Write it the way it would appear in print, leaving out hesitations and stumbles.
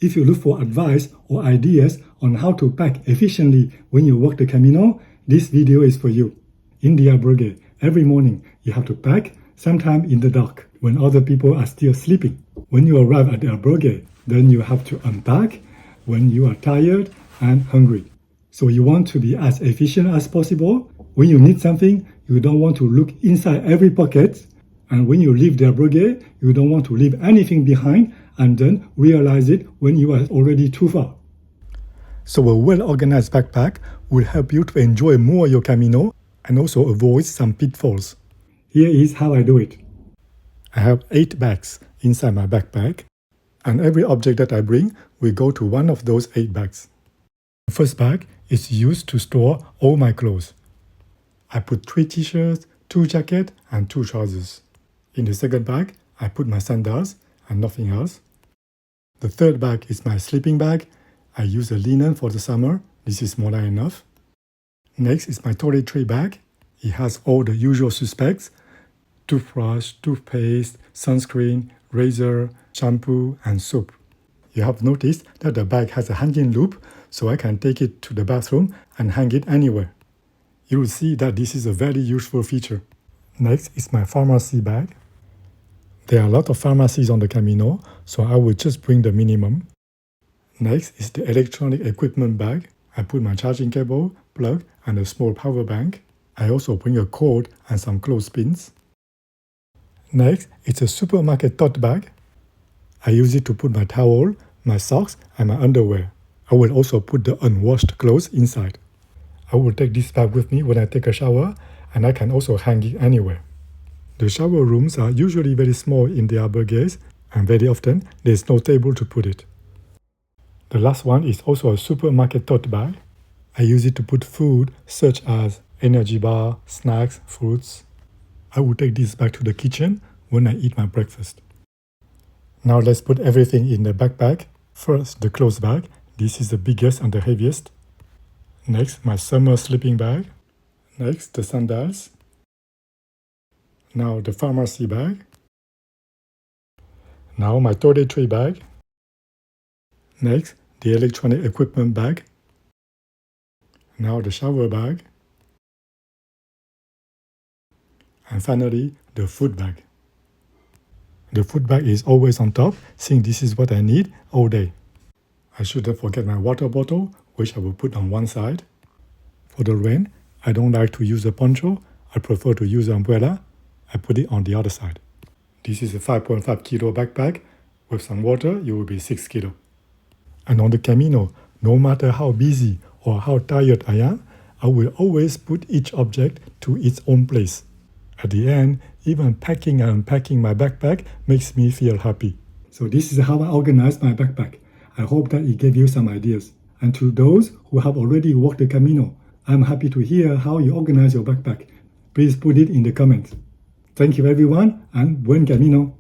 If you look for advice or ideas on how to pack efficiently when you walk the Camino, this video is for you. In the albergue, every morning you have to pack, sometime in the dark, when other people are still sleeping. When you arrive at the albergue, then you have to unpack when you are tired and hungry. So you want to be as efficient as possible. When you need something, you don't want to look inside every pocket. And when you leave the albergue, you don't want to leave anything behind and then realize it when you are already too far. So a well-organized backpack will help you to enjoy more your Camino and also avoid some pitfalls. Here is how I do it. I have 8 bags inside my backpack, and every object that I bring will go to one of those 8 bags. The first bag is used to store all my clothes. I put 3 t-shirts, 2 jackets, and 2 trousers. In the second bag, I put my sandals and nothing else. The third bag is my sleeping bag. I use a linen for the summer. This is more than enough. Next is my toiletry bag. It has all the usual suspects: toothbrush, toothpaste, sunscreen, razor, shampoo, and soap. You have noticed that the bag has a hanging loop, so I can take it to the bathroom and hang it anywhere. You will see that this is a very useful feature. Next is my pharmacy bag. There are a lot of pharmacies on the Camino, so I will just bring the minimum. Next is the electronic equipment bag. I put my charging cable, plug, and a small power bank. I also bring a cord and some clothespins. Next, it's a supermarket tote bag. I use it to put my towel, my socks, and my underwear. I will also put the unwashed clothes inside. I will take this bag with me when I take a shower, and I can also hang it anywhere. The shower rooms are usually very small in the albergues, and very often there's no table to put it. The last one is also a supermarket tote bag. I use it to put food such as energy bar, snacks, fruits. I will take this back to the kitchen when I eat my breakfast. Now let's put everything in the backpack. First, the clothes bag. This is the biggest and the heaviest. Next, my summer sleeping bag. Next, the sandals. Now the pharmacy bag. Now my toiletry bag. Next, the electronic equipment bag. Now the shower bag. And finally, the food bag. The food bag is always on top, since this is what I need all day. I shouldn't forget my water bottle, which I will put on one side. For the rain, I don't like to use a poncho. I prefer to use an umbrella. I put it on the other side. This is a 5.5 kilo backpack. With some water, it will be 6 kilo. And on the Camino, no matter how busy or how tired I am, I will always put each object to its own place. At the end, even packing and unpacking my backpack makes me feel happy. So this is how I organize my backpack. I hope that it gave you some ideas. And to those who have already walked the Camino, I'm happy to hear how you organize your backpack. Please put it in the comments. Thank you everyone, and buen camino!